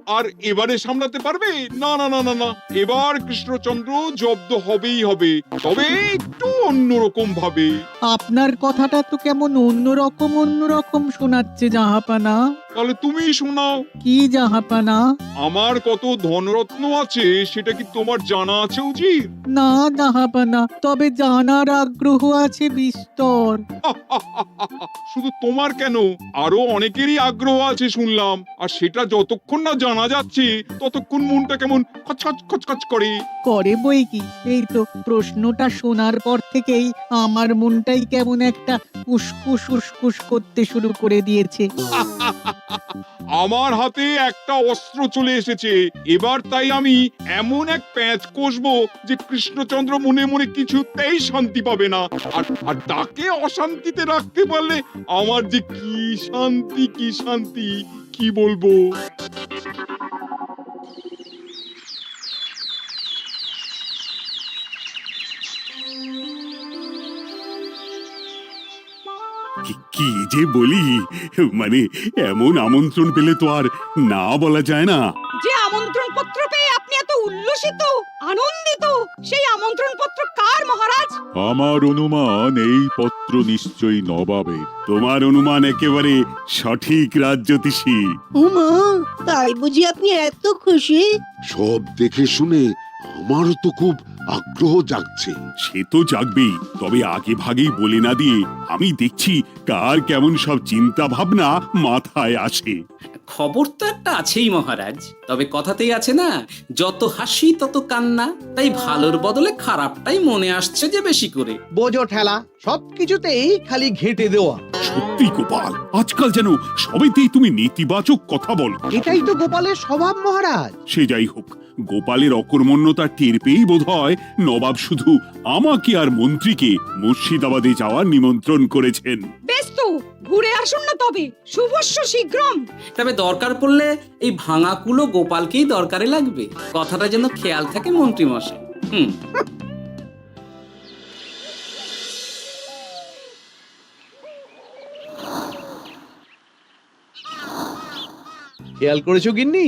আর এবারে সামলাতে পারবে? না না না না না, এবার কৃষ্ণচন্দ্র জব্দ হবেই হবে, তবে একটু অন্যরকম ভাবে। আপনার কথাটা তো কেমন অন্যরকম শোনাচ্ছে জাহাপানা। তাহলে তুমি শোনাও। কি জাহাপানা? আমার কত ধনরত্ন আছে সেটা কি তোমার জানা আছে উজির? না জাহাপানা, তবে জানার আগ্রহ আছে বিস্তর। শুধু তোমার কেন, আরো অনেকেরই আগ্রহ আছে শুনলাম, আর সেটা যতক্ষণ না জানা যাচ্ছে ততক্ষণ মনটা কেমন খচখচ খচখচ করে। করে বই কি, এই তো প্রশ্নটা শোনার পর থেকেই আমার মনটাই কেমন একটা উসকুস উসকুস করতে শুরু করে দিয়েছে। আমার হাতে একটা অস্ত্র চলে এসেছে, এবার তাই আমি এমন এক প্যাঁচ কষবো যে কৃষ্ণচন্দ্র মনে মনে কিছুতেই শান্তি পাবে না, আর তাকে অশান্তিতে রাখতে পারলে আমার যে কি শান্তি কি বলবো। কি যে বলি, মানে এমন আমন্ত্রণ পেলে তো আর না বলা যায় না। যে আমন্ত্রণ পত্র পেয়ে আপনি এত উল্লসিত আনন্দিত, সেই আমন্ত্রণ পত্র কার মহারাজ? আমার অনুমান এই পত্র নিশ্চয়ই নবাবের। তোমার অনুমান একেবারে সঠিক রাজ্যতীষী। উমা, তাই বুঝি আপনি এত খুশি? সব দেখে শুনে আমারও তো খুব আগ্রহ জাগছে। সে তো জাগবেই, তবে আগে ভাগেই বলে না দিয়ে আমি দেখছি কার কেমন সব চিন্তা ভাবনা মাথায় আসে। খবর তো একটা আছেই মহারাজ, তবে কথাতেই আছে না, যত হাসি তত কান্না, তাই ভালোর বদলে খারাপটাই মনে আসছে যে বেশি করে। বোঝো ঠেলা, সবকিছুতেই খালি ঘেঁটে দেওয়া। সত্যি গোপাল, আজকাল যেন সবেতেই তুমি নেতিবাচক কথা বলো। এটাই তো গোপালের স্বভাব মহারাজ। সে যাই হোক, গোপালের অকর্মণ্যতা টের পেয়েই বোধ হয় নবাব শুধু আমাকে আর মন্ত্রীকে মুর্শিদাবাদে যাওয়ার নিমন্ত্রণ করেছেন। বেশ তো, ঘুরে আসুন না তবে, শুভস্য শীঘ্রম। তবে দরকার পড়লে এই ভাঙা কুলো গোপালকেই দরকারে লাগবে, কথাটা যেন খেয়াল থাকে মন্ত্রী মশাই। খেয়াল করেছো গিন্নি,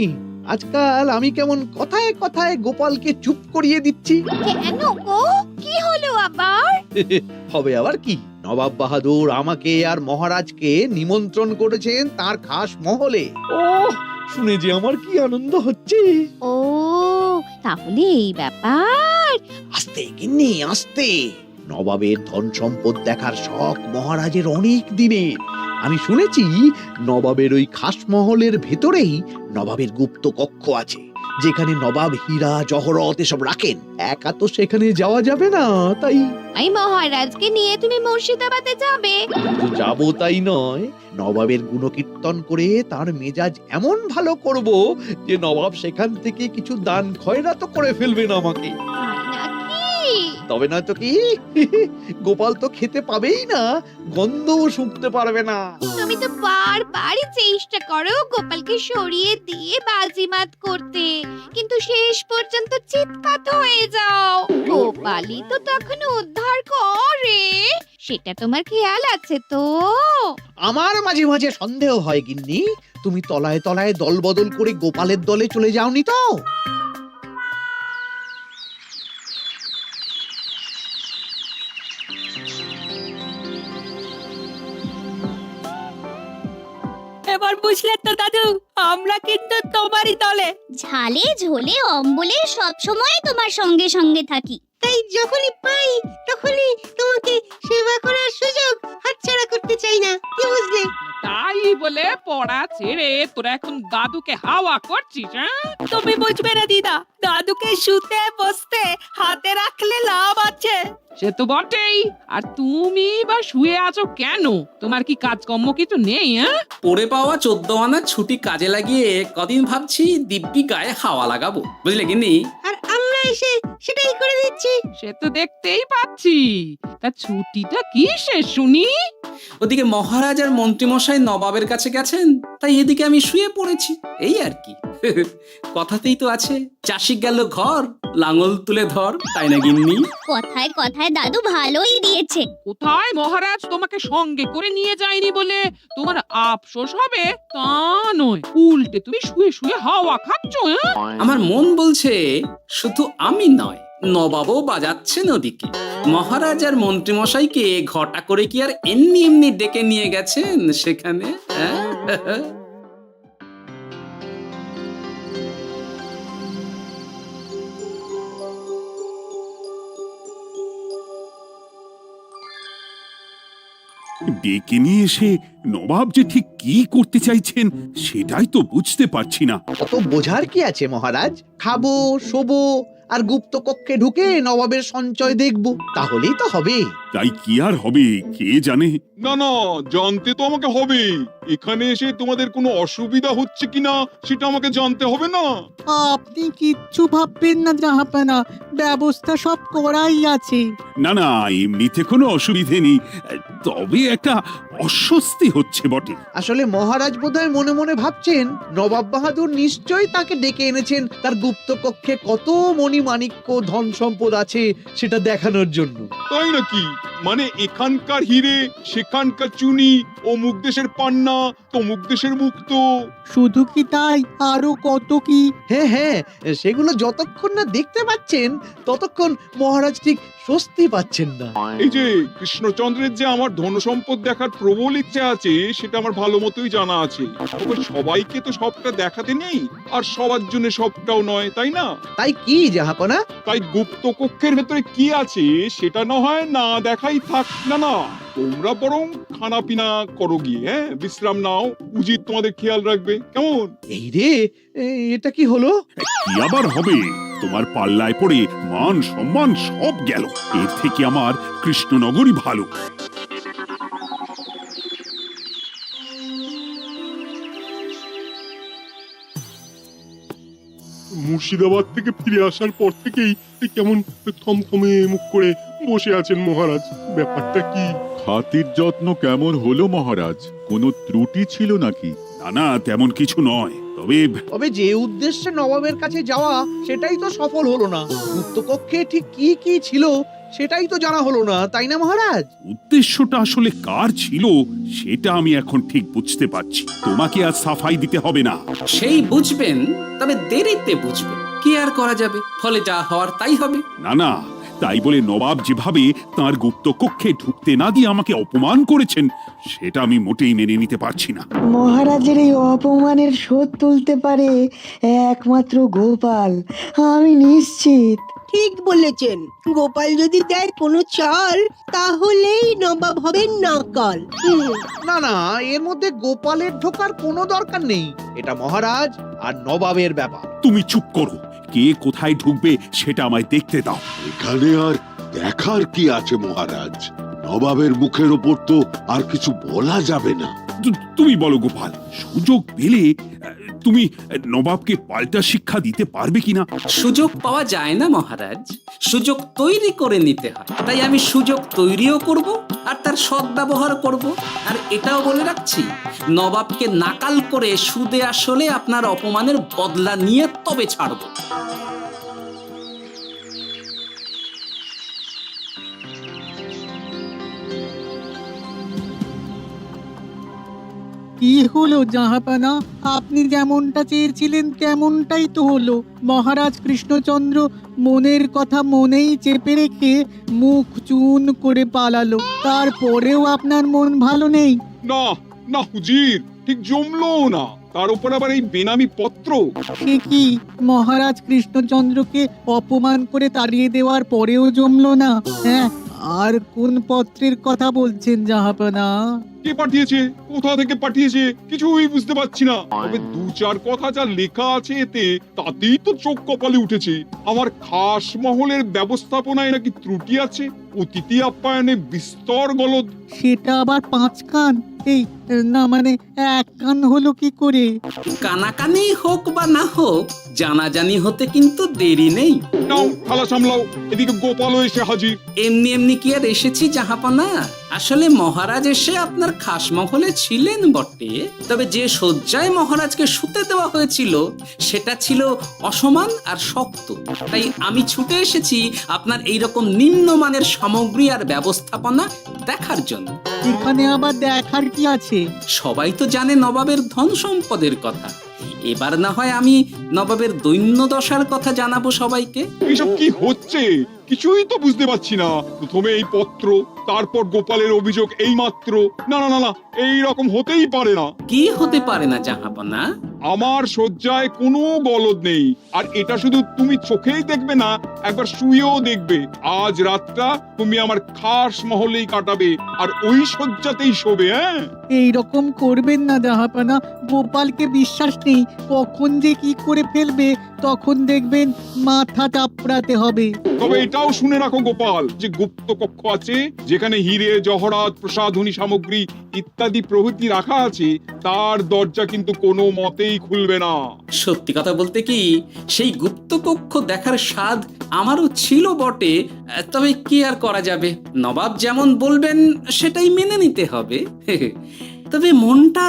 আজকাল আমি কেমন কথায় কথায় গোপালকে চুপ করিয়ে দিচ্ছি। কেন গো, কি হলো আবার? হবে আবার কি, নবাব বাহাদুর আমাকে আর মহারাজকে নিমন্ত্রণ করেছেন তার খাস মহলে। ও শুনে যে আমার কি আনন্দ হচ্ছে। ও তাহলে এই ব্যাপার। আস্তে গিন্নি আস্তে, নবাবের ধন সম্পদ দেখার শখ মহারাজের অনেক দিনের। আমি শুনেছি নবাবের ওই খাস মহলের ভেতরেই নবাবের গুপ্ত কক্ষ আছে, যেখানে নবাব হীরা জহরত এসব রাখেন। একা তো সেখানে যাওয়া যাবে না, তাই এই মহারাজকে নিয়ে তুমি মুর্শিদাবাদে যাবে? শুধু যাবো তাই নয়, নবাবের গুণকীর্তন করে তার মেজাজ এমন ভালো করব যে নবাব সেখান থেকে কিছু দান খয়রাত করে ফেলবেন আমাকে। তাই নাকি? তবে না তো কি, গোপাল তো খেতে পাবেই না, গন্ধও শুঁকতে পারবে না। তুমি তো বারবারই চেষ্টা করো গোপালকে সরিয়ে দিয়ে বাজিমাত করতে, কিন্তু শেষ পর্যন্ত চিৎপাত হয়ে যাও। গোপালই তো তখন উদ্ধার করে, সেটা তোমার খেয়াল আছে তো? আমার মাঝে মাঝে সন্দেহ হয় গিন্নি, তুমি তলায় তলায় দল বদল করে গোপালের দলে চলে যাওনি তো? এবার বুঝলে তো দাদু, আমরা কিন্তু তোমারই দলে। ঝালে ঝোলে অম্বলে সব সময় তোমার সঙ্গে সঙ্গে থাকি। তাই যখনই পাই তখনই তোমাকে সেবা করার সুযোগ হাতছাড়া করতে চাই না, কি বুঝলে? তাই বলে পড়া ছেড়ে তোরা এখন দাদুকে হাওয়া করছিস? তুমি বুঝবে না দিদা, দাদুকে শুতে বসতে হাতে রাখলে লাভ আছে। সে তো বটেই, আর তুমি বা শুয়ে আছো কেন? তোমার কি কাজকর্ম কিছু নেই? পড়ে পাওয়া 14 আনার ছুটি কাজে লাগিয়ে কদিন ভাবছি দিব্যি গায়ে হাওয়া লাগাবো, বুঝলে গিন্নি? আর আমরা এসে সেটাই করে দিচ্ছি। সে তো দেখতেই পাচ্ছি, তা ছুটিটা কি শেষ শুনি? ওদিকে মহারাজ আর মন্ত্রীমশাই নবাবের কাছে গেছেন, তাই এদিকে আমি শুয়ে পড়েছি, এই আর কি। কথাতেই তো আছে, চাষি গেল ঘর, লাঙল তুলে ধর, তাই না গিন্নি? কথায় কথায় দাদু ভালোই দিয়েছে। কোথায় মহারাজ তোমাকে সঙ্গে করে নিয়ে যায়নি বলে তোমার আফসোস হবে তা নয়, উল্টে তুমি শুয়ে শুয়ে হাওয়া খাচ্ছ। আমার মন বলছে শুধু আমি নয়, নবাবও বাজাচ্ছেন ওদিকে। মহারাজ আর মন্ত্রীমশাইকে ঘটা করে কি আর এমনি এমনি ডেকে নিয়ে গেছেন সেখানে? হ্যাঁ? ডেকে নিয়ে এসে নবাব যে ঠিক কি করতে চাইছেন সেটাই তো বুঝতে পারছি না। অত বোঝার কি আছে মহারাজ? খাবো, শোবো আর গুপ্ত কক্ষে ঢুকে নবাবের সঞ্চয় দেখবো, তাহলেই তো হবে। তাই কি আর হবে কে জানে। না না, জানতে তো আমাকে হবে। এখানে এসে তোমাদের কোনো অসুবিধা হচ্ছে কিনা সেটা আমাকে জানতে হবে না? আপনি কিচ্ছু ভাববেন না জাহাপানা, ব্যবস্থা সব করাই আছে। না না, এমনিতে কোনো অসুবিধে নেই, তবে একটা অস্বস্তি হচ্ছে বটে। আসলে মহারাজ বোধহয় মনে মনে ভাবছেন নবাব বাহাদুর নিশ্চয়ই তাকে ডেকে এনেছেন তার গুপ্ত কক্ষে কত মণিমাণিক্য ধন সম্পদ আছে সেটা দেখানোর জন্য। তাই নাকি? মানে এখানকার হিরে, সেখানকার চুনি, অমুক দেশের পান্না, তমুক দেশের মুক্ত। শুধু কি তাই, আরো কত কি। হ্যাঁ হ্যাঁ, সেগুলো যতক্ষণ না দেখতে পাচ্ছেন ততক্ষণ মহারাজ ঠিক স্বস্তি পাচ্ছেন না। এই যে কৃষ্ণচন্দ্রের যে আমার ধন সম্পদ দেখার প্রবল ইচ্ছা আছে সেটা আমার ভালো মতোই জানা আছে। তবে সবাইকে তো সবটা দেখাতে নেই, আর সবার জন্য সবটাও নয়, তাই না? তাই কি জাহাপনা? তাই গুপ্ত কক্ষের ভেতরে কি আছে সেটা না হয় না দেখাই থাক। না না, তোমরা বরং খানা পিনা করো গিয়ে, হ্যাঁ, বিশ্রাম নাও। উচিত তোমাদের খেয়াল রাখবে, কেমন? এই রে, এটা কি হলো? কি আবার হবে? তোমার পাল্লায় পড়ে মান সম্মান সব গেল। এর থেকে আমার কৃষ্ণনগরই ভালো। মুর্শিদাবাদ থেকে ফিরে আসার পর থেকেই কেমন থমথমে মুখ করে বসে আছেন মহারাজ। ব্যাপারটা কি? হাতির যত্ন কেমন হলো মহারাজ? কোনো ত্রুটি ছিল নাকি? না না, তেমন কিছু নয়, তবে যে উদ্দেশ্যে নবাবের কাছে যাওয়া সেটাই তো সফল হলো না। গুপ্ত কক্ষে ঠিক কি কি ছিল সেটাই তো জানা হলো না, তাই না মহারাজ? উদ্দেশ্যটা আসলে কার ছিল সেটা আমি এখন ঠিক বুঝতে পারছি। তোমাকে আর সাফাই দিতে হবে না। সেই বুঝবেন, তবে দেরিতে বুঝবেন। কি আর করা যাবে, ফলে যা হওয়ার তাই হবে। না না, তাই বলে নবাব যেভাবে তার গুপ্ত কক্ষে ঢুকতে না দিয়ে আমাকে অপমান করেছেন সেটা আমি মোটেই মেনে নিতে পারছি না। মহারাজের এই অপমানের শোধ তুলতে পারে একমাত্র গোপাল, আমি নিশ্চিত। ঠিক বলেছেন, গোপাল যদি দেয় কোনো চাল তাহলেই নবাব হবেন নকল। না না, এর মধ্যে গোপালের ঢোকার কোনো দরকার নেই। এটা মহারাজ আর নবাবের ব্যাপার। তুমি চুপ করো, কে কোথায় ঢুকবে সেটা আমায় দেখতে দাও। এখানে আর দেখার কি আছে মহারাজ? নবাবের মুখের ওপর তো আর কিছু বলা যাবে না। তুমি বলো গোপাল, সুযোগ পেলে তুমি নবাবকে পাল্টা শিক্ষা দিতে পারবে কিনা? সুযোগ পাওয়া যায় না মহারাজ, সুযোগ তৈরি করে নিতে হয়। তাই আমি সুযোগ তৈরিও করব আর তার সদ্ব্যবহার করব। আর এটাও বলে রাখছি, নবাবকে নাকাল করে সুদে আসলে আপনার অপমানের বদলা নিয়ে তবে ছাড়ব। কি হলো জাহাপানা, আপনি যেমনটা চেয়েছিলেন তেমনটাই তো হলো। মহারাজ কৃষ্ণচন্দ্র মনের কথা মনেই চেপে রেখে মুখ চুন করে পালালো, তারপরেও আপনার মন ভালো নেই? না না হুজির, ঠিক জমলো না। তার উপর আবার এই বেনামি পত্র। সে কি, মহারাজ কৃষ্ণচন্দ্রকে অপমান করে তাড়িয়ে দেওয়ার পরেও জমলো না? হ্যাঁ, আর কোন পত্রের কথা বলছেন জাহাপানা? কে পাঠিয়েছে, কোথা থেকে পাঠিয়েছে কিছুই বুঝতে পারছি না। তবে দু চার কথা যা লেখা আছে এতে, তাতেই তো চোখ কপালে উঠেছে। আমার খাস মহলের ব্যবস্থাপনায় নাকি ত্রুটি আছে, অতিথি আপ্যায়নে বিস্তর গলদ। সেটা আবার 5 কান? এই না, মানে 1 কান হলো কি করে? কানাকানি হোক বা না হোক, জানাজানি হতে কিন্তু দেরি নেই। নাও থালা সামলাও, এদিকে গোপালও এসে হাজির। এমনি এমনি কি আর এসেছি জাহাপনা? আসলে মহারাজ এসে আপনার খাসমহলে ছিলেন বটে, তবে যে শয্যায় মহারাজকে শুতে দেওয়া হয়েছিল সেটা ছিল অসমান আর শক্ত। তাই আমি ছুটে এসেছি আপনার এইরকম নিম্নমানের সামগ্রী আর ব্যবস্থাপনা দেখার জন্য। এখানে আবার দেখার কি আছে? সবাই তো জানে নবাবের ধন সম্পদের কথা, এবার না হয় আমি নবাবের দৈন্য দশার কথা জানাবো সবাইকে। এসব কি হচ্ছে কিছুই তো বুঝতে পারছি না। প্রথমে এই পত্র, তারপর গোপালের অভিযোগ এই মাত্র। না না না না, এই রকম হতেই পারে না। কি হতে পারে না জাহাপনা? আমার শয্যায় কোনো গলদ নেই, আর এটা শুধু তুমি চোখেই দেখবে না, একবার শুয়েও দেখবে। আজ রাতটা তুমি আমার খাস মহলেই কাটাবে, আর ওই শয্যাতেই শোবে। হ্যাঁ, এই রকম করবেন না জাহাপানা, গোপালকে বিশ্বাস নেই, কখন যে কি করে ফেলবে তখন দেখবেন মাথা চাপড়াতে হবে। তবে এটাও শুনে রাখো গোপাল, যে গুপ্ত কক্ষ আছে যেখানে হিরে জহরাত প্রসাধনী সামগ্রী ইত্যাদি প্রভৃতি রাখা আছে, তার দরজা কিন্তু কোনো মতেই খুলবে না। সত্যি কথা বলতে কি, সেই গুপ্ত কক্ষ দেখার স্বাদ আমারও ছিল বটে, তবে কি আর করা যাবে, নবাব যেমন বলবেন সেটাই মেনে নিতে হবে। তবে মনটা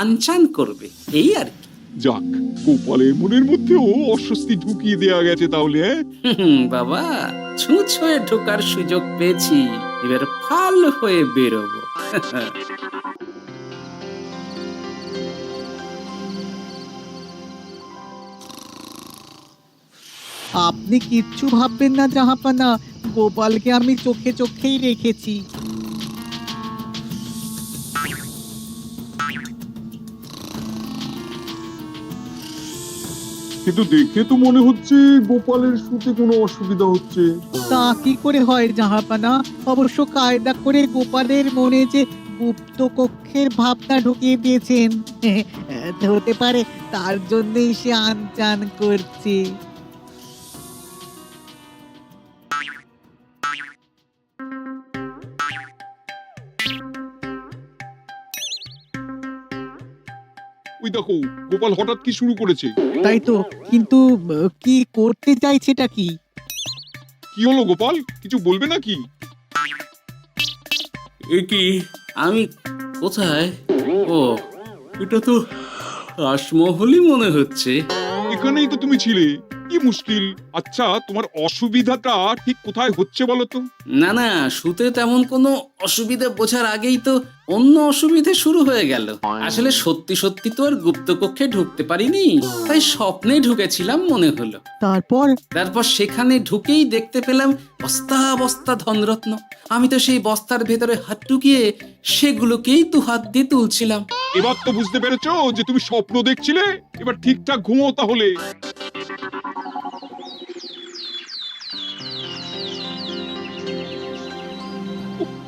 আনচান করবে, এই আর কি। যাক, গোপালের মনের মধ্যেও অস্বস্তি ঢুকিয়ে দেওয়া গেছে তাহলে। বাবা, ছুঁচ হয়ে ঢোকার সুযোগ পেয়েছি, এবার ফাল হয়ে বেরোবো। আপনি কিচ্ছু ভাববেন না জাহাপানা, গোপালকে আমি চোখে চোখেই রেখেছি। কিন্তু দেখে তো মনে হচ্ছে গোপালের শুতে কোনো অসুবিধা হচ্ছে। তা কি করে হয় জাহাপানা? অবশ্য কায়দা করে গোপালের মনে যে গুপ্ত কক্ষের ভাবনা ঢুকিয়ে দিয়েছেন, হতে পারে তার জন্যই সে আনচান করছে। ওই দেখো, গোপাল হঠাৎ কি শুরু করেছে। তাই তো, কিন্তু কি করতে চাইছেটা কি? কি হলো গোপাল, কিছু বলবে নাকি? এ কি, আমি কোথায়? ও, এটা তো রাসমহলই মনে হচ্ছে। এখানেই তো তুমি ছিলে, কি মুশকিল। আচ্ছা, তোমার অসুবিধাটা ঠিক কোথায় হচ্ছে বলো তো? না না, শুতে তেমন কোনো অসুবিধা বোঝার আগেই তো অন্য অসুবিধে শুরু হয়ে গেল। আসলে সত্যি সত্যি তো আর গুপ্তকক্ষে ঢুকতে পারিনি, তাই স্বপ্নে ঢুকেছিলাম মনে হলো। তারপর সেখানে ঢুকেই দেখতে পেলাম বস্তা বস্তা ধনরত্ন। আমি তো সেই বস্তার ভেতরে হাত ঢুকিয়ে সেগুলোকেই দু হাত দিয়ে তুলছিলাম। এবার তো বুঝতে পেরেছো যে তুমি স্বপ্ন দেখছিলে। এবার ঠিকঠাক ঘুমো তাহলে।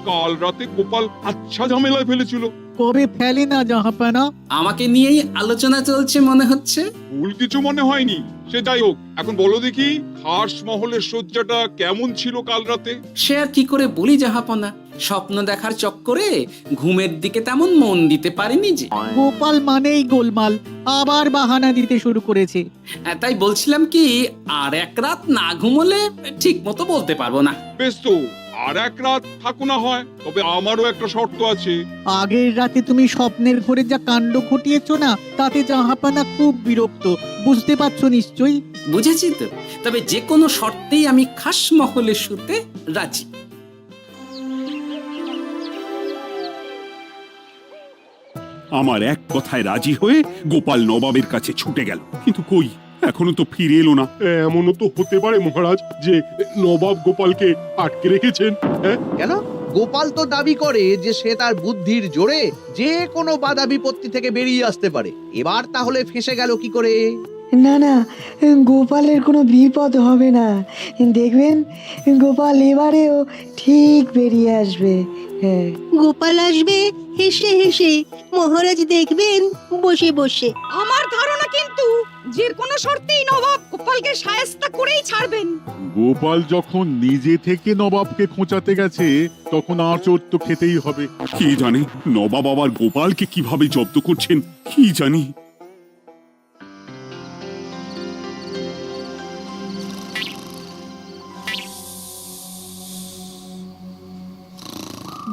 কাল রাতে গোপাল আচ্ছা ঝামেলায় ফেলেছিল। কবে ফেলে না জাহাপানা? আমাকে নিয়েই আলোচনা চলছে মনে হচ্ছে। ভুল কিছু মনে হয়নি, সে যাই হোক, এখন বলো দেখি খাস মহলের শয্যাটা কেমন ছিল কাল রাতে? সে আর কি করে বলি জাহাপনা, স্বপ্ন দেখার চক্করে ঘুমের দিকে তেমন মন দিতে পারিনি যে। গোপাল মানেই গোলমাল, আবার বাহানা দিতে শুরু করেছে। তাই বলছিলাম কি, আর এক রাত না ঘুমোলে ঠিক মতো বলতে পারবো না। বেশ তো, আর এক রাত থাকো না হয়, তবে আমারও একটা শর্ত আছে। আগের রাতে তুমি স্বপ্নের ঘরে যা কাণ্ড ঘটিয়েছো না, তাতে জাহাপানা খুব বিরক্ত, বুঝতে পারছো নিশ্চয়ই। বুঝেছি তো, তবে যে কোনো শর্তেই আমি খাস মহলে শুতে রাজি। আমার এক কথায় রাজি হয়ে গোপাল নবাবের কাছে ছুটে গেল, কিন্তু কই, এখনো তো ফিরে এলো না। এমনও তো হতে পারে মহারাজ যে নবাব গোপালকে আটকে রেখেছেন। হ্যাঁ, কেন? গোপাল তো দাবি করে যে সে তার বুদ্ধির জোরে যে কোনো বাধা বিপত্তি থেকে বেরিয়ে আসতে পারে। এবার তাহলে ফেঁসে গেল কি করে? না না, গোপালের কোনো বিপদ হবে না, দেখবেন গোপাল এবারেও ঠিক বেরিয়ে আসবে। হ্যাঁ, গোপাল আসবে হেসে হেসে, মহারাজ দেখবেন বসে বসে। আমার ধারণা কিন্তু যে কোনো শর্তেই নবাব গোপালকে শায়েস্তা করেই ছাড়বেন। গোপাল যখন নিজে থেকে নবাবকে খোঁচাতে গেছে, তখন আঁচড় তো খেতেই হবে। কি জানে নবাব আবার গোপালকে কিভাবে জব্দ করছেন, কি জানি।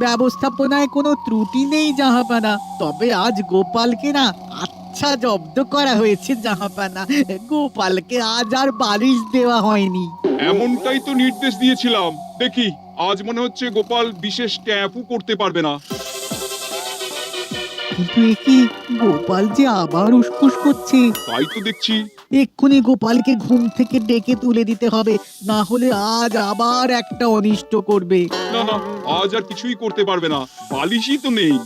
ব্যবস্থাপনায় কোনো ত্রুটি নেই জাহাপানা, তবে আজ গোপালকে না আচ্ছা জব্দ করা হয়েছে জাহাপানা। গোপালকে আজ আর বালিশ দেওয়া হয়নি। এমনটাই তো নির্দেশ দিয়েছিলাম। দেখি আজ মনে হচ্ছে গোপাল বিশেষ ট্যাপও করতে পারবে না। কিন্তু এ কি, গোপাল যে আবার উসখুস করছে। তাই তো দেখছি। এক্ষুনি গোপালকে ঘুম থেকে ডেকে তুলে দিতে হবে, না হলে আজ আবার একটা অনিষ্ট করবে। না না, আজ আর কিছুই করতে পারবে না, বালিশই তো নেই।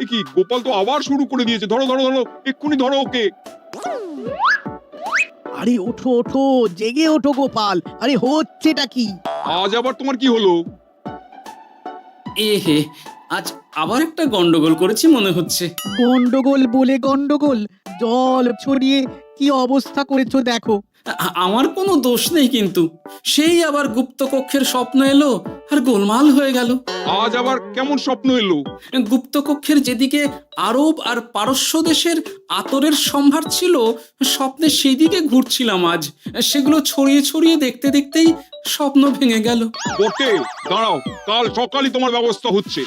এ কি, গোপাল তো আবার শুরু করে দিয়েছে। ধরো ধরো ধরো, এক্ষুনি ধরো ওকে। আরে ওঠো ওঠো, জেগে ওঠো গোপাল। আরে হচ্ছেটা কি? আজ আবার তোমার কি হলো? এ হে, আজ আবার একটা গন্ডগোল করেছি মনে হচ্ছে। গন্ডগোল বলে গন্ডগোল, জল ছড়িয়ে কি অবস্থা করেছো দেখো। আমার কোনো দোষ নেই, কিন্তু সেই আবার গুপ্ত কক্ষের স্বপ্ন এলো আর গোলমাল হয়ে গেল। আজ আবার কেমন স্বপ্ন এলো? গুপ্ত কক্ষের যেদিকে আরব আর পারস্য দেশের আতরের সম্ভার ছিল, স্বপ্নে সেই দিকে ঘুরছিলাম আজ। সেগুলো ছড়িয়ে ছড়িয়ে দেখতে দেখতেই স্বপ্ন ভেঙে গেল। বটে, দাঁড়াও, কাল সকালই তোমার ব্যবস্থা হচ্ছে।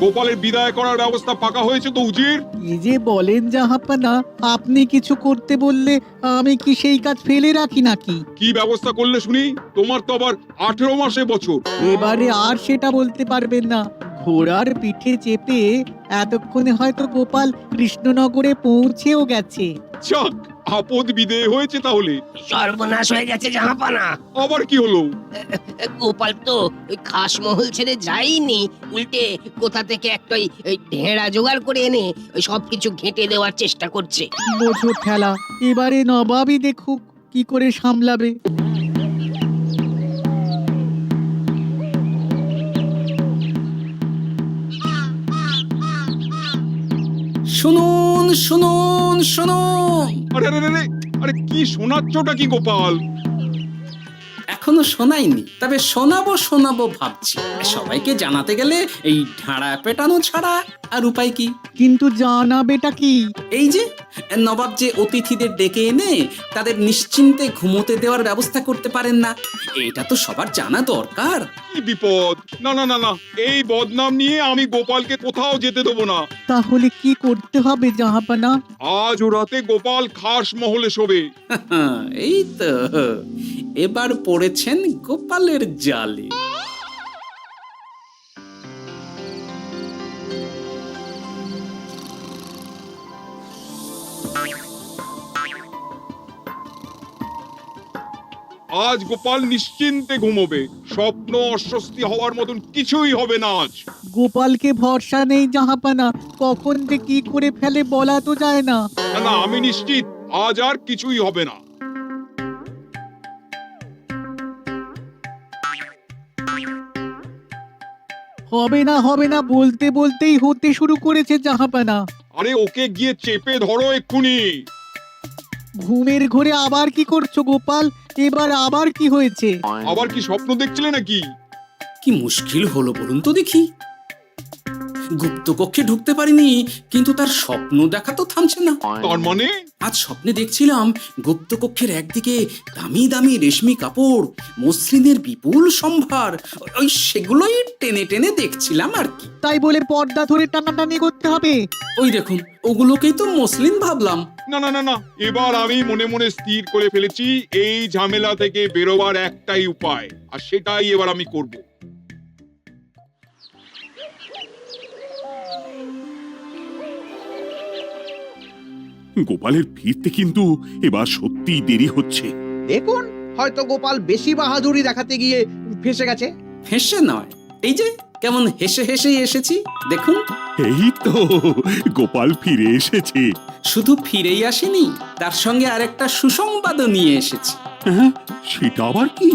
গোপালের বিদায় করার ব্যবস্থা পাকা হয়েছে তো উজির? কি যে বলেন জাহাপানা, আপনি কিছু করতে বললে আমি কি সেই কাজ ফেলে রাখি নাকি? কি ব্যবস্থা করলে শুনি? তোমার তো আবার 18 মাসে বছর। এবারে আর সেটা বলতে পারবেন না। ঘোড়ার পিঠে চেপে এতক্ষণে হয়তো গোপাল কৃষ্ণনগরে পৌঁছেও গেছে। যাক, আপদ বিদেয় হয়েছে তাহলে। সর্বনাশ হয়ে গেছে জাহাপানা। আবার কি হলো? গোপাল তো ওই খাসমহল ছেড়ে যায়নি, উল্টে কোথা থেকে একটা ওই ঢেঁড়া জোগাড় করে এনে ওই সবকিছু ঘেঁটে দেওয়ার চেষ্টা করছে। বোঝো ঠেলা, এবারে নবাবই দেখুক কি করে সামলাবে। শুনুন শুনুন শুনুন, আরে আরে আরে, আরে কি শোনাচ্ছটা কি গোপাল? এখনো শোনাইনি, তবে শোনাবো শোনাবো ভাবছি। সবাইকে জানাতে গেলে এই ঢাড়া পেটানো ছাড়া আর উপায় কি? কিন্তু জানাবেটা কি? এই যে নবাব যে অতিথিদের ডেকে এনে তাদের নিশ্চিন্তে ঘুমোতে দেওয়ার ব্যবস্থা করতে পারেন না, এটা তো সবার জানা দরকার। কি বিপদ! না না না না, এই বদনাম নিয়ে আমি গোপালকে কোথাও যেতে দেবো না। তাহলে কি করতে হবে জাহাপানা? আজ ও রাতে গোপাল খাস মহলে শোবে। এই তো এবার পড়েছেন গোপালের জালে। আজ গোপাল নিশ্চিন্তে ঘুমোবে। স্বপ্ন অস্বস্তি হওয়ার মতন কিছুই হবে না আজ। গোপালকে ভরসা নেই জাহাপানা, কখন যে কি করে ফেলে বলা তো যায় না। না না, আমি নিশ্চিত আজ আর কিছুই হবে না। হবে না বলতে বলতেই হতে শুরু করেছে জাহাপানা। আরে ওকে গিয়ে চেপে ধরো এক্ষুনি। ঘুমের ঘোরে আবার কি করছো গোপাল? এবার আবার কি হয়েছে? আবার কি স্বপ্ন দেখছিলে নাকি? কি মুশকিল হলো বলুন তো দেখি। গুপ্ত কক্ষে ঢুকতে পারিনি, কিন্তু তার স্বপ্ন দেখা তো থামছে না। তার মানে? আজ স্বপ্নে দেখছিলাম গুপ্ত কক্ষের একদিকে দামি দামি রেশমি কাপড়, মসৃণের বিপুল সম্ভার, ওই সেগুলোই টেনে টেনে দেখছিলাম আর কি। তাই বলে পর্দা ধরে টানাটানি করতে হবে? ওই দেখুন, ওগুলোকেই তো মসলিন ভাবলাম। না না না না, এবার আমি মনে মনে স্থির করে ফেলেছি এই ঝামেলা থেকে বেরোবার একটাই উপায়, আর সেটাই এবার আমি করব। গোপালের ফিরতে কিন্তু এবার সত্যি দেরি হচ্ছে। দেখুন, হয়তো গোপাল বেশি বাহাদুরি দেখাতে গিয়ে ফেসে গেছে। হেসে নয়, এই যে কেমন হেসে হেসেই এসেছি দেখুন। এই তো গোপাল ফিরে এসেছে। শুধু ফিরেই আসেনি, তার সঙ্গে আরেকটা সুসংবাদও নিয়ে এসেছি। হ্যাঁ, সেটা আবার কি?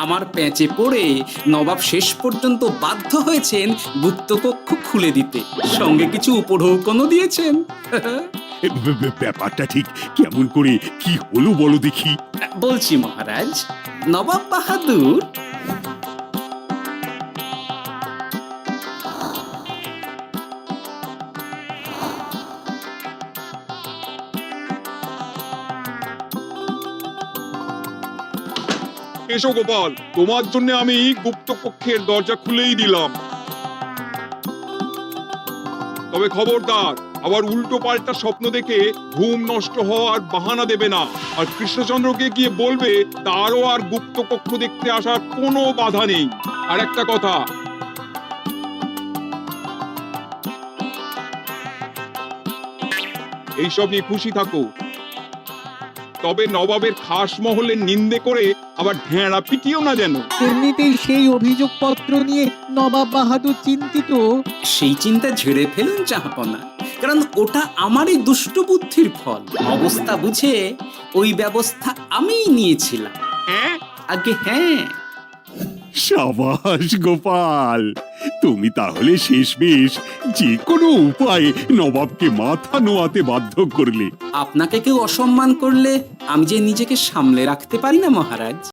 আমার প্যাঁচে পড়ে নবাব শেষ পর্যন্ত বাধ্য হয়েছেন গুপ্তকক্ষ খুলে দিতে, সঙ্গে কিছু উপঢৌকনও দিয়েছেন। ব্যাপারটা ঠিক কেমন করে কি হলো বলো দেখি। বলছি মহারাজ, নবাব বাহাদুর এসো গোপাল, তোমার জন্য আমি গুপ্ত কক্ষের দরজা খুলেই দিলাম। তবে খবরদার, আবার উল্টো পাল্টা স্বপ্ন দেখে ঘুম নষ্ট হওয়ার বাহানা দেবে না। আর কৃষ্ণচন্দ্রকে গিয়ে বলবে তারও আর গুপ্ত কক্ষ দেখতে আসার কোনো বাধা নেই। আর একটা কথা, এইসব নিয়ে খুশি থাকো, তবে নবাবের খাস মহলের নিন্দে করে আবার ঢেঁড়া পিটিও না যেন। এমনিতেই সেই অভিযোগপত্র নিয়ে নবাব বাহাদুর চিন্তিত। সেই চিন্তা ঝেড়ে ফেলুন জাহাপনা, কারণ ওটা আমারই দুষ্ট বুদ্ধির ফল। অবস্থা বুঝে ওই ব্যবস্থা আমিই নিয়েছিলাম। হ্যাঁ, আগে হ্যাঁ। সাবাস গোপাল, তুমি তাহলে শেষমেশ যে কোনো উপায়ে নবাবকে মাথা নোয়াতে বাধ্য করলে। আপনাকে কেউ অসম্মান করলে আমি যে নিজেকে সামলে রাখতে পারি না মহারাজ।